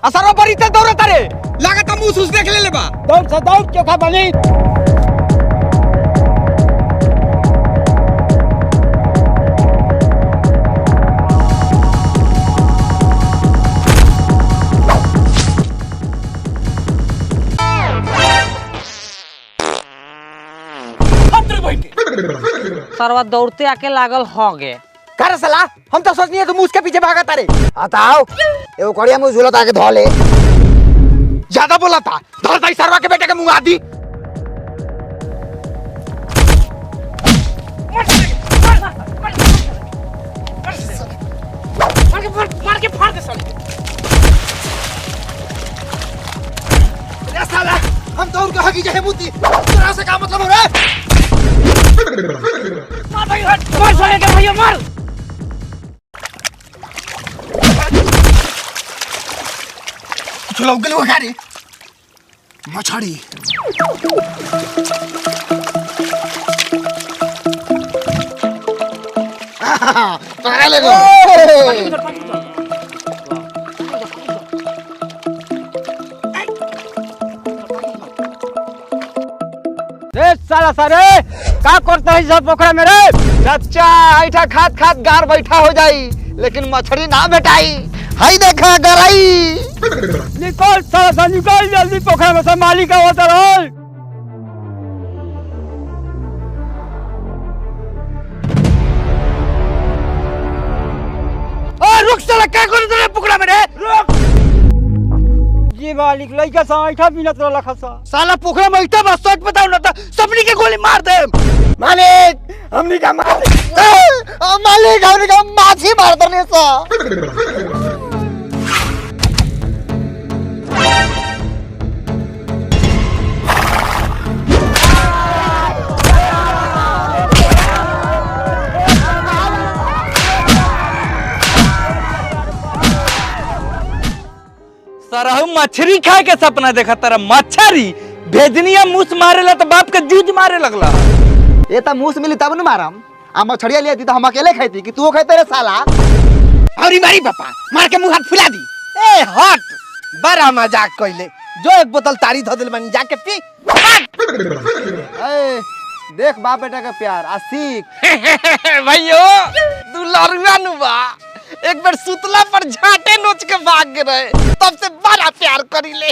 असर बड़ी से दौड़त रे लागत मुंह सुस देख ले बा दौड़ से दौड़ चोखा बनी सरवा दौड़ते आके लागल हो गे कर साला हम तो सोचनी तू मुझ के पीछे भागत रे बताओ एगो कड़िया मुंह झूलत आके धो ले ज्यादा बोला था धर दई सरवा के बेटे के मुंह आदी मार के फाड़ दे साले रे साला हम दौड़ के हगी जहे मुती तेरा से क्या मतलब हो रहा है मार भाई मार साले के भैया मार चलो गलो गाड़ी मछड़ी पकड़ ले गो रे साला सारे का करता है सब पोखरा में रे चाचा ऐठा खात खात गार बैठा हो जाई लेकिन मछली ना भेटाई हाय देखा गराई निकल साला सा निकल जल्दी पोखरा में से मालिक आवत रहे ओ रुक साला क्या कर रे पोखरा में रे रुक जी मालिक लइका सा ऐठा बिनत रहला खसा साला पोखरा में ऐठा बस सच बताओ ना त सबनी के गोली मार दे मालिक हमनी का मालिक हमनी का माछी मार दने सा सरहु मछली खाए के सपना देखा तारा मछरी भेजनिया मूस मारेला तो बाप के जूझ मारे लगला ये त मूस मिली तब न मारम आ मछड़िया ले दी त हम अकेले खाईती कि तू खाईते रे साला अरे मारी पापा मार के मुंह हाथ फुला दी ए हट बड़ा मजाक कइले जो एक बोतल तारी ध दिल बनी जाके पी ए देख बाप बेटा का प्यार आ सीख भैयो तू लरुआ नु बा एक बार सुतला पर झाटे नोच के भाग गए तब से बड़ा प्यार करी ले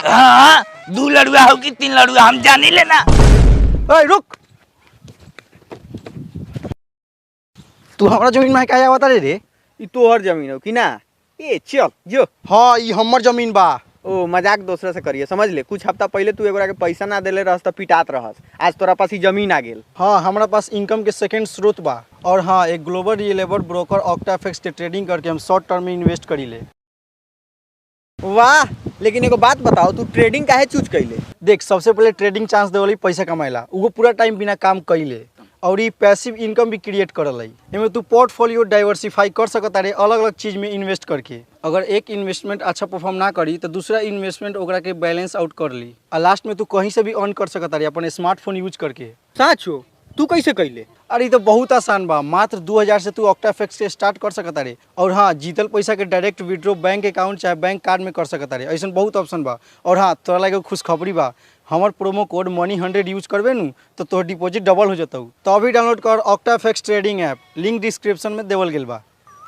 हां दो लड़ुआ हो कि तीन लड़ुआ हम जानी लेना ओए रुक तू हमरा जमीन में काहे आवत रे रे ई तोहर जमीन हो कि ना ए चल जो हां ई हमर जमीन बा ओ मजाक दूसरे से करिए समझ ले कुछ हफ्ता पहले तू एगोरा के पैसा ना देले रहस त पिटात रहस आज तोरा पास ई जमीन आ गेल हाँ हमारा पास इनकम के सेकंड स्रोत बा और हाँ एक ग्लोबल रिलेबल ब्रोकर ऑक्टाफेक्स के ट्रेडिंग करके हम शॉर्ट टर्म में इन्वेस्ट करी ले। वाह लेकिन एगो बात बताओ तू ट्रेडिंग काहे चूज कइले देख सबसे पहले ट्रेडिंग चांस देवली पैसा कमाएला उगो पूरा टाइम बिना काम कइले और ये पैसिव इनकम भी क्रिएट करल है इनमें तू पोर्टफोलियो डाइवर्सिफाई कर सकता रे अलग अलग चीज में इन्वेस्ट करके अगर एक इन्वेस्टमेंट अच्छा परफॉर्म ना करी तो दूसरा इन्वेस्टमेंट ओकरा के बैलेंस आउट कर ली और लास्ट में तू कहीं से भी अर्न कर सकता रे अपने स्मार्टफोन यूज करके। सच हो तू कैसे कइले अरे तो बहुत आसान बा मात्र 2000 से तू ऑक्टाफेक्स से स्टार्ट कर सकता रे और हाँ जीतल पैसा के डायरेक्ट विड्रॉ बैंक अकाउंट चाहे बैंक कार्ड में कर सकता रे ऐसा बहुत ऑप्शन बा और हाँ तोरा लगे खुशखबरी बा हमार प्रोमो कोड मनी100 यूज करबे नु तो तोहर डिपॉजिट डबल हो जतौ तो अभी डाउनलोड कर OctaFX trading app link description में देवल गेल बा।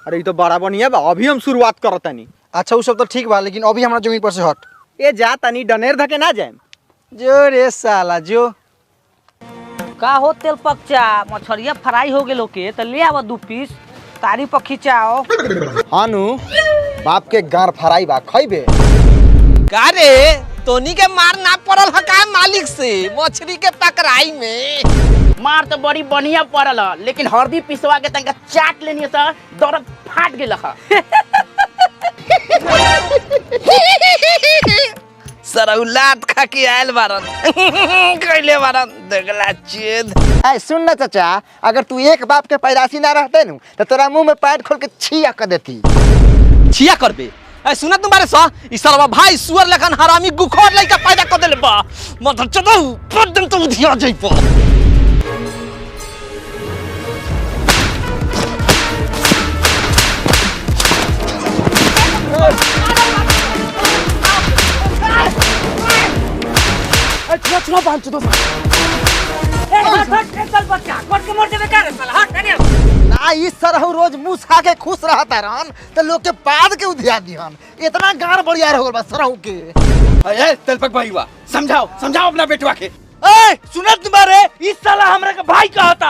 अरे ई तो बड़ा बढ़िया बा अभी हम शुरुआत करतानी अच्छा वो सब तो ठीक बा लेकिन अभी हमारा जमीन पर से हट ए जा तनी डनेर धके ना जाएम जो रे साला जो का हो तेल पकचा मछरिया फ्राई हो गेलो के त ले आवा 2 पीस तारी पर खिंचाओ हानु बाप के गार फराई बा खइबे का रे तोनी के मार ना पड़ल ह का मालिक से मछली के पकड़ाई में मार तो बड़ी बढ़िया पड़ल लेकिन हरदी पिसवा के तंका चाट लेनी त दर्द फाट गेल ह सरौलात खा के आयल बारन कइले बारन दगला चेद ऐ सुन ना चाचा अगर तू एक बाप के पैदाशी ना रहते नु तो तेरा मुंह में पैर खोल के छिया कर देती छिया करबे ए सुना तुम्हारे सा ई सरवा भाई सुअर लेखन हरामी गुखोर लइका पैदा कर देले बा मधर चदौ पदन तो उधिया जइपो चुना बांध दो चल बच्चा कोट के मोड़ देबे का रे साला हट हट ना इस सरहु रोज मुंह खा के खुश रहता रहन तो लोग के बाद के उधिया दिहन इतना गार बढ़िया रहो बस सरहु के। ए तेलपक भाई बा समझाओ समझाओ अपना बेटवा के। ए सुनत तुम्हारे इस साला हमरा के भाई कहता।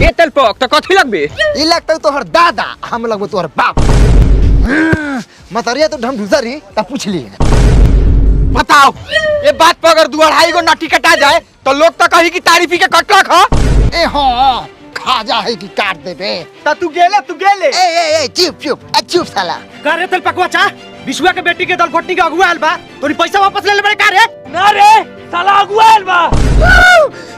ए तेलपक तो कथी लगबे? ई लगता है तोहर दादा हम लगबो तोहर बाप। मतरिया तो ढम ढुसरी त पूछ ली। बताओ ये बात पर अगर 2-2.5 गो नाटी कटा जाए तो लोग तो कही कि तारीफी के कटला खा। ए हां खा जा है कि काट देबे। ता तू गेले ए चुप चुप साला। का रे तेल पकवा चा विश्वा के बेटी के दल घोटनी के अगुआ आइल बा तोरी पैसा वापस ले ले बड़े का रे? ना रे साला अगुआ आइल बा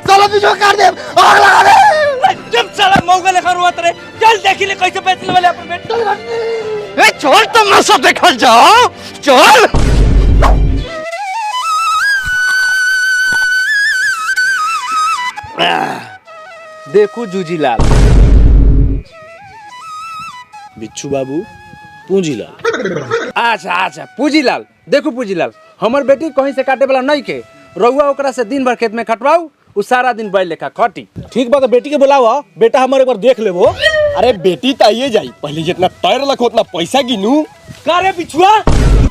साला बिजो काट दे आग लगा दे। जब साला मौगा लेखा रोत रे चल देखी ले कैसे पैसे वाले अपन बेटी। ए छोड़ तुम ना सब देखल जाओ चल। देखो जूजीलाल बिच्छू बाबू पूंजीलाल अच्छा पूंजीलाल देखो पूंजीलाल हमर बेटी कहीं से काटे वाला नहीं के रउआ ओकरा से दिन भर खेत में खटवाऊ उ सारा दिन बैल लेखा खटी। ठीक बात है, बेटी के बुलावा बेटा हमारे एक बार देख लेबो। अरे बेटी तो आइए जाई पहले जितना पैर लख उतना पैसा गिनू। का रे बिछुआ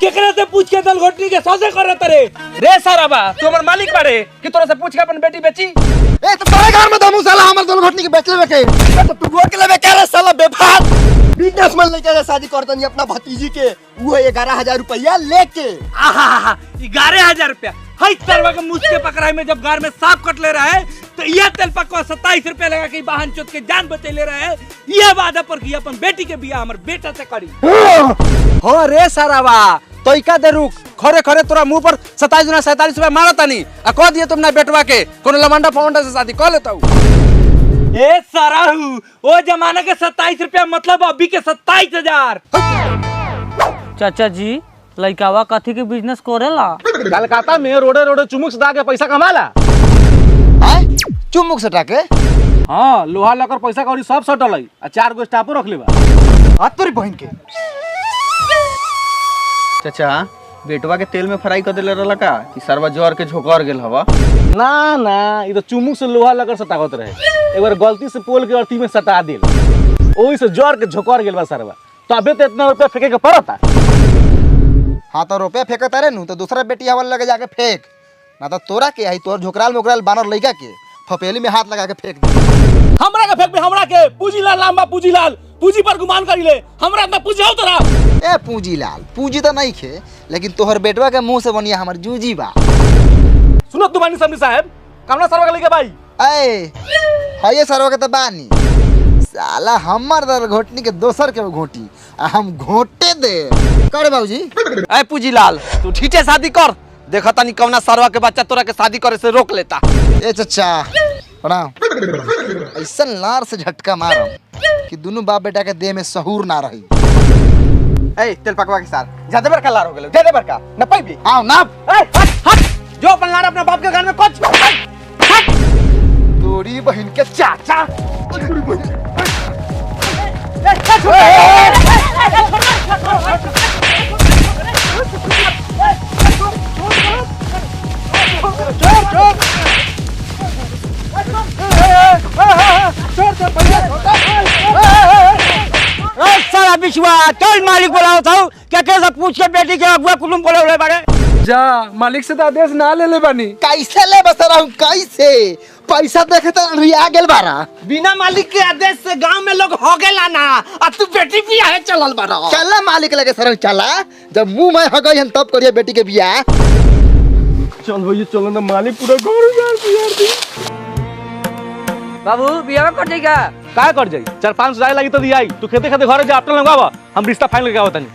केकरा से पूछ के दल घोटनी के सौदे करत रे? रे सारा बा तू हमर मालिक बारे कि तोरा से पूछ के अपन बेटी बेची। ए तो तोरे घर में दमू साला हमर दोनों घटनी के बेच लेबे के। तो तू गोर के लेबे क्या रे साला बेफात। बिजनेसमैन लेके शादी करतनी अपना भतीजी के वो 11,000 रुपया लेके। आहा 11,000 रुपया हाई तरवा के मुझ के पकड़ाई में जब गार में सांप कट ले रहा है तो यह तेल पकवा 27 रुपया लगा के वाहन चोट के जान बचे ले रहा है। यह वादा पर की अपन बेटी के बियाह हमर बेटा से करी। हो रे सारावा तो इका दे रुक खरे खरे तोरा मुंह पर 27 रुपया मारता नहीं आ कह दिए तुमने बेटवा के कोनो लमंडा फौंडा से शादी कर लेता हूँ। ए साराहू वो जमाने के 27 रुपया मतलब अभी के 27,000। चाचा जी लइकावा कथी के बिजनेस करेला? कलकत्ता में रोडे रोडे चुमुक सदा के पैसा कमाला। हैं चुमुक सटा के? हाँ लोहा लकर पैसा कौड़ी सब सटल है आ 4 गो स्टाफो रख लेबा। हाथ तोरी बहन के। चाचा बेटवा के तेल में फ्राई कर देले रहला का कि सरवा जर के झोकर गेल हवा? ना ये तो चुमुक से लोहा लकर सटावत रहे एक बार गलती से पोल के अर्थी में सटा दिल ओही से जर के झोकर गेल बा सरवा तो अबे तो इतना रुपया फेंके के पड़ता। हाँ तो रुपया फेंकत रे नु तो दूसरा बेटी हवा लगे जाके फेंक ना तो तोरा के आई तोर झोकराल मोकराल बानर लइका के फपेली में हाथ लगा के फेंक दे। हमरा के फेंक में हमरा के पूंजीलाल लांबा पूंजीलाल पूंजी पर गुमान करी ले हमरा इतना पूंजी हो तोरा। ए पूंजीलाल पूंजी तो नहीं खे लेकिन तोहर बेटवा के मुंह से बनिया हमर जूजी बा। सुनो तुम्हारी समझी साहब कमला सरवा के लेके भाई ए हये सरवा के तो बानी साला हमर दर घोटनी के दोसर के घोटी आ हम घोटे दे करे बाबूजी। ए पूजीलाल तू ठीठे शादी कर देखा तनी कौना सरवा के बच्चा तोरा के शादी करे से रोक लेता। ए चचा प्रणाम। ऐसा लार से झटका मारम कि दोनों बाप बेटा के देह में सहूर ना रही। ए तेल पकवा के साथ ज्यादा बड़का लार हो गेलो ज्यादा बड़का न पाइबी। आओ ना जो अपन लार अपना बाप के घर में कुछ तोरी बहन के चाचा सारा बिछुआ चल मालिक बोलाओ था क्या कैसे पूछ के बेटी के अगुआ कुटुंब बोले बारे जा मालिक से तो आदेश ना ले ले बानी। कैसे ले बसरा हूं कैसे पैसा देखे तो रिया गेल बारा बिना मालिक के आदेश से गांव में लोग हो गेला ना आ तू बेटी बियाह चलल बारा। चला मालिक लगे सरंग चला जब मुंह में हो गई हम तब करिए बेटी के बियाह। चल भैया चलो ना मालिक पूरा घर उजाड़ दिया। बाबू बियाह कर जाएगा का कर जाई 4-5 राय लगी तो दियाई तू खेते खेते घर जा अपना लगावा हम रिश्ता फाइनल करके आवतनी।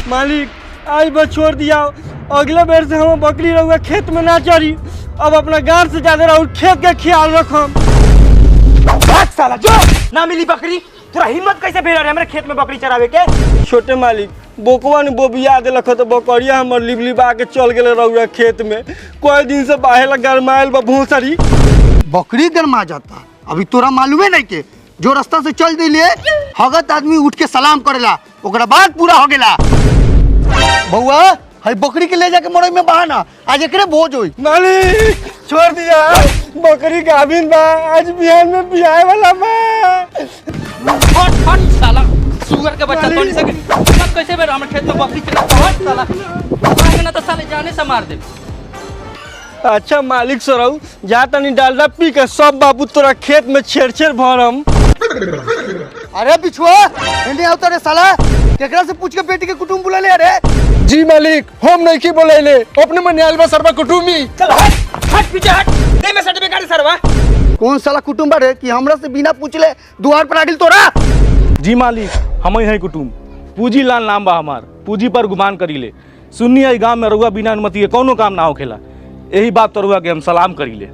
मालिक आज बस छोड़ दिया अगले बेर से हम बकरी रहुआ खेत में ना चरी अब अपना गांव से ज्यादा रहू खेत के ख्याल रखम। साला जो ना मिली बकरी तोरा हिम्मत कैसे भेल रे हमरे खेत में बकरी चरावे के? छोटे मालिक बोकवा ने बोबिया देलख तो बकरिया हमर लिबलिबा के चल गेले रहुआ खेत में कोई दिन से बाहेला गरमाइल बा भूसरी बकरी गरमा जाता अभी तोरा मालूमे नहीं के जो रास्ता से चल दिले हगत आदमी उठ के सलाम करेला ओकरा बाद पूरा हो गेला। बउआ है बकरी के ले जाके मड़ई में बहाना आज एकरे बोझ होई। मालिक छोड़ दिया, बकरी गाभिन बा, आज बिहान में बियाह वाला बा। हट हट साला सुअर के बच्चा तोड़ सके मत कैसे बेर हमर खेत में बकरी चला हट साला मांगे ना तो साले जाने से मार दे। अच्छा मालिक सरऊ जा तनी डालडा पी के सब बाबू तोरा खेत में छेड़ भरम। अरे बिछुआ एने आवता रे साला, केकरा से पूछ के बेटी के कुटुंब बुला ले। अरे जी मालिक हम नहीं की बोलेले, अपने मन आलबा सरबा कुटुमी। चल हट हट पीछे हट दे में सर्टिफिकेट सरवा। कौन साला कुटुंब रे कि हमरा से बिना पूछले द्वार पर आगिल तोरा। जी मालिक हम ही कुटुम पूजी लाल नाम बा हमार, पूजी पर गुमान करीले। सुन्नी आई गांव में रउआ बिना अनुमति के कोनो काम ना होखेला, यही बात तो रउआ के हम सलाम करीले।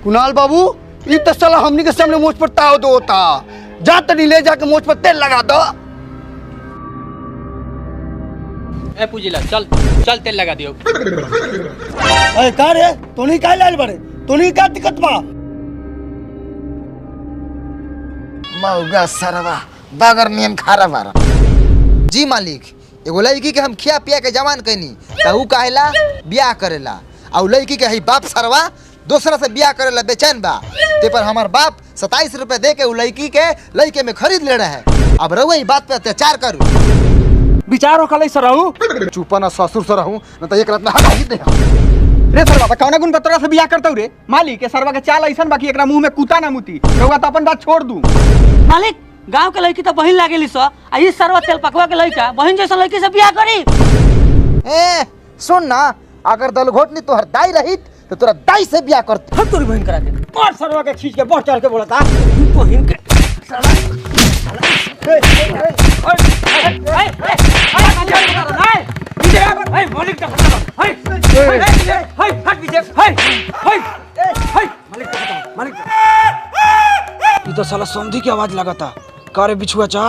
कुणाल बाबू ई तो साला हमनी के सामने मुझ पर ताव दो होता, जा तनी ले जाके मुझ पर तेल लगा दो। ए पूजीला चल चल तेल लगा दियो। अरे का रे तोनी काहे लाल बड़े, तोनी का दिक्कत बा। मौगा सरवा बागर नियन खारा बारा। जी मालिक एगो लड़की के हम खिया पिया के जवान कैनी त ऊ काहेला बियाह करेला, और लड़की के ही बाप सरवा दूसरा से बियाह करेला बेचैन बा। ते पर हमार बाप 27 रुपए दे के उ लड़की के लड़के में खरीद ले रहा है। अब रहुआ ई बात पे अत्याचार करू। विचार होखलै सरऊ चुप ना ससुर से रहूं न त एक रात में हटा ही दे। रे सरवा त कौना गुण पतरा से बियाह करतौ रे। मालिक के सरवा के चाल ऐसन बाकी एकरा मुंह में कुता ना मुती। रउआ त अपन बात छोड़ दू। मालिक गांव के लड़की तो बहिन लागेली स आ ई सरवा तेल पकवा के लड़का बहिन जैसा लड़की से बियाह करी। ए सुन ना, अगर दलघोटनी तोहर दाई रही तो तोरा दाई से बियाह करत। हम तोरी बहिन करा के और सरवा के खींच के बढ़ चढ़ के बोलता बहिन के ये तो साला समधी की आवाज लगाता। का रे बिछुआ चा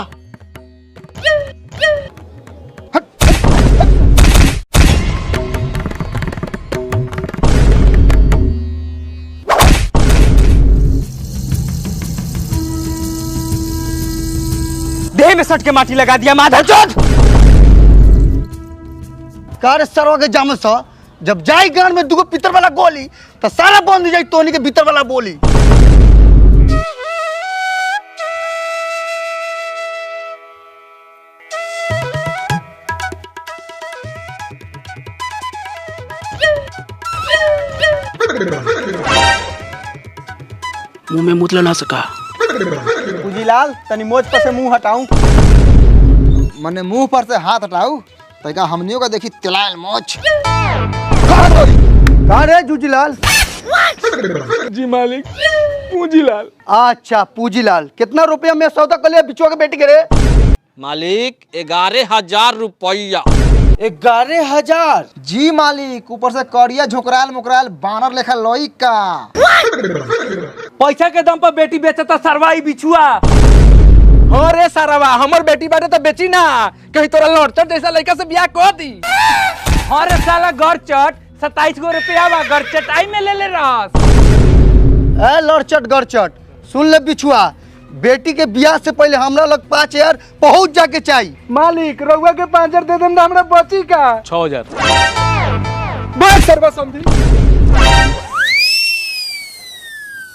देह में सट के माटी लगा दिया माधव चोद। का रे सरवा के जाम सा जब जाई गान में दुगो पितर वाला गोली तो सारा बंद जाई तोनी के भीतर वाला बोली। मुंह में मुतला ना सका। पूजीलाल तनी मोज पर से मुंह हटाऊं। मने मुंह पर से हाथ हटाऊ तैका हमनियों का देखी तिलाल मोच। का रे जूजीलाल। जी मालिक पूंजीलाल। अच्छा पूजीलाल कितना रुपया में सौदा कर लिया बिचुआ के बेटी के रे। मालिक 11,000 रुपया। 11,000। जी मालिक ऊपर से करिया झोकराल मुकराल बानर लेखा लोई का। पैसा के दम पर बेटी बेचता सरवाई बिछुआ। हाँ रे सरवा हमर बेटी बाटे तो बेची ना, कहीं तोरा लड़चट जैसा लड़का से बियाह कर दी। हाँ रे साला गरचट 27 गो रुपया बा गरचटाई में ले रहस। ए लड़चट गड़चट सुन ले बिछुआ, बेटी के बियाह से पहले हमरा लग 5,000 पहुंच जाके चाहिए। मालिक रउआ के 5,000 दे देम त हमरा बची का 6000। बस सरवा समझी।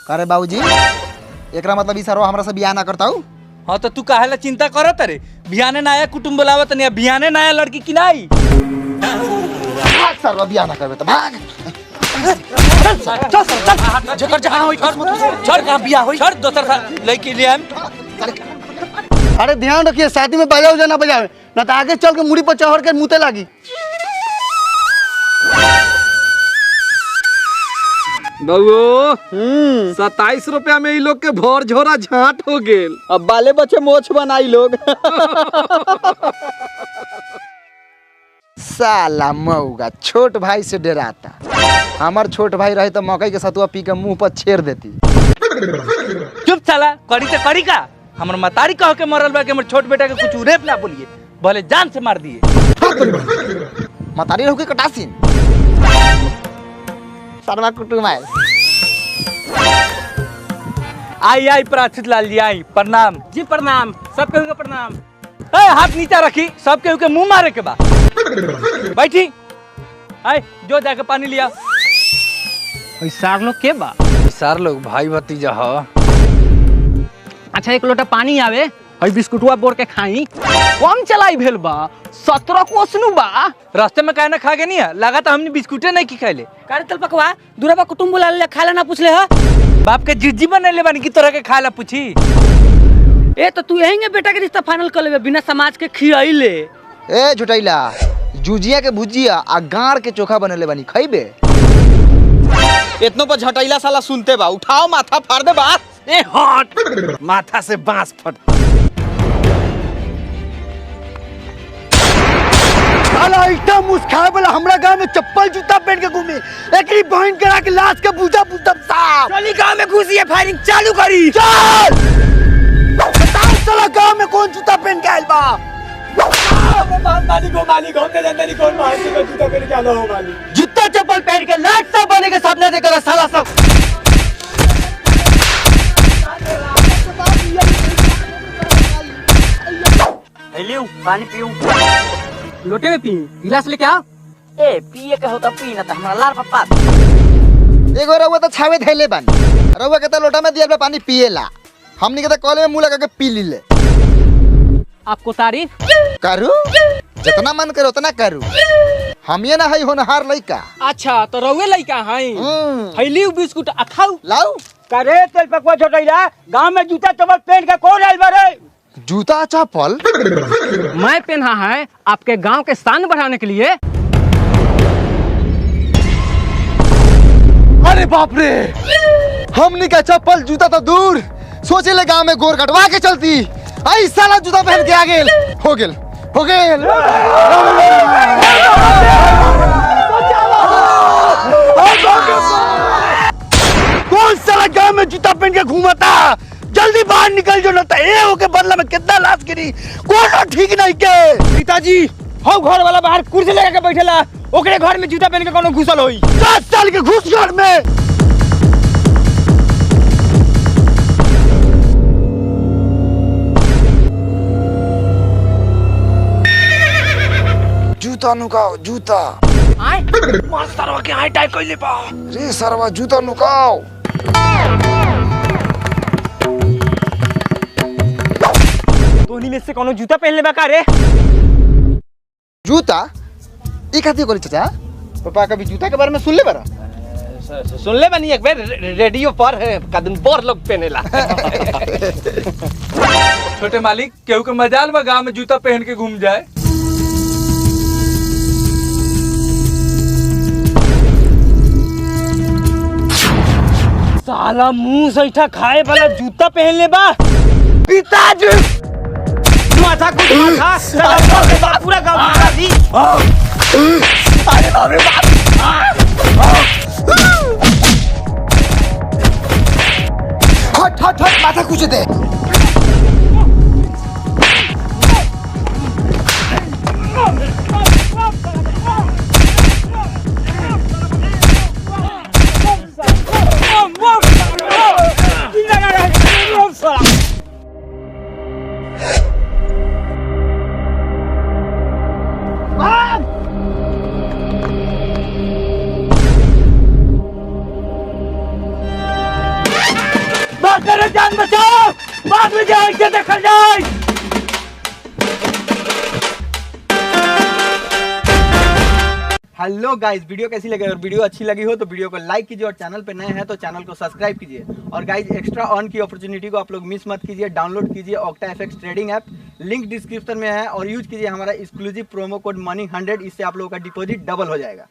करे बाबूजी एकरा मतलब ई सरवा हमरा से बियाह ना करता हूँ। हाँ तो तू काहेला चिंता करत रे, बिहाने नया कुटुंब बुलावत नहीं, बिहाने नया लड़की की नहीं। भाग सरवा बियाह ना करबे तो भाग। जकर जहां होई छोड़ कहां बियाह होई छोड़ दोसर लड़की ले आम। अरे ध्यान रखिए शादी में बजाओ जा ना बजावे ना तो आगे चल के मुड़ी पर चढ़ के मुते लागी। बउओ 27 रुपया में ई लोग के भर झोरा झाट हो गेल। अब बाले बच्चे मोछ बनाई लोग। साला मऊगा छोट भाई से डराता। हमार छोट भाई रहे तो मकई के सतुआ पी के मुंह पर छेड़ देती। चुप साला करी तो करी का, हमर मतारी कह के मरल बा के हमर छोट बेटा के कुछ उरेप ना बोलिए, भले जान से मार दिए। मतारी रहू के कटासीन सरवा कुटुम आए। आई आई प्राचित लाल जी आई प्रणाम। जी प्रणाम, सब केहू के प्रणाम। ए हाथ नीचा रखी, सब केहू के मुंह मारे के बा। बैठी आए जो जाके पानी लिया। सार लोग के बा? सार लोग भाई भतीजा ह। अच्छा एक लोटा पानी आवे हई बिस्कुटवा बोर के खाई। कम चलाई भेल बा 17 कोसनु बा। रास्ते में काहे ना खा के नहीं है लगा तो हमने बिस्कुटे नहीं की खाइले। कार तल पकवा दूरबा कुटुंब बुला ले खाला ना पूछले ह। बाप के जिज्जी बनैले बानी की तरह के खाला पूछी। ए तो तू यहीं बेटा के रिश्ता फाइनल कर लेबे बिना समाज के खियाइले। ए झुटैला जुजिया के भुजिया आ गाड़ के चोखा बनले बानी खइबे। इतनो पर झटैला साला सुनते बा उठाओ माथा फाड़ दे बात। ए हट माथा से बांस फट। साला इतना मुस्काए वाला हमरा गांव में चप्पल जूता पहन के घूमे एकरी बहन करा के लाश के पूजा पूछता साहब। चली गांव में घुसी है फायरिंग चालू करी। चल बताओ साला गांव में कौन जूता पहन के आइल बा? जूता चप्पल पहन के लाट सब बने के सामने देखा साला सब। लियो पानी पियो। लोटे में पी गिलास लेके आओ। ए पिए के होता पी ना त हमरा लार पप्पा। एगो रउआ तो छावे धैले बानी रउआ के तो लोटा में दिया पानी पिएला हमनी के तो कॉले में मुंह लगा के पी लीले। आपको तारीफ करू जितना मन करे उतना करू हम ये ना हई होनहार लइका। अच्छा तो रउए लइका हई हईली बिस्कुट आ खाऊ। लाऊ करे तेल पकवा छोटैला गांव में जूता चप्पल पहन के कौन आइल बा रे? जूता चप्पल मैं पहना है आपके गांव के शान बढ़ाने के लिए। अरे बाप रे हमनी का चप्पल जूता तो दूर सोचे ले गांव में गोर कटवा के चलती आई साला जूता पहन के आ गेल हो गेल हो गेल। कौन साला गांव में जूता पहन के घूमता? जल्दी बाहर निकल जो न त ए हो के बदला में कितना लाश गिरी कोनो ठीक नहीं के। पिताजी हो घर वाला बाहर कुर्सी लगा के बैठेला ओकरे घर में जूता पहन के कोनो घुसल होई। 10 साल के घुस घर में। जूता नुकाओ जूता मास्टर के हाई टाई कइले बा। रे सरवा जूता नुकाओ। तोनी में से कोनो जूता पहन ले बा का रे? जूता ई खातिर कोली चाचा पापा कभी जूता के बारे में सुन ले बारा? सुन ले बनी एक बार रेडियो पर कदम पर लोग पहनेला। छोटे मालिक केहू के मजाल बा गांव में जूता पहन के घूम जाए। साला मुंह सैठा खाए वाला जूता पहन ले बा। पिताजी माथा कुछ माथा साला के बाप पूरा गांव मारा दी। अरे बाप रे बाप। हट हट हट माथा कुछ दे। जान बचाओ बाद में जाए के देखल जाए। हेलो गाइस वीडियो कैसी लगी? और वीडियो अच्छी लगी हो तो वीडियो को लाइक कीजिए और चैनल पे नए हैं तो चैनल को सब्सक्राइब कीजिए। और गाइस एक्स्ट्रा ऑन की अपॉर्चुनिटी को आप लोग मिस मत कीजिए। डाउनलोड कीजिए OctaFX trading app, link description में है और यूज कीजिए हमारा एक्सक्लूसिव प्रोमो कोड मनी 100। इससे आप लोगों का डिपॉजिट डबल हो जाएगा।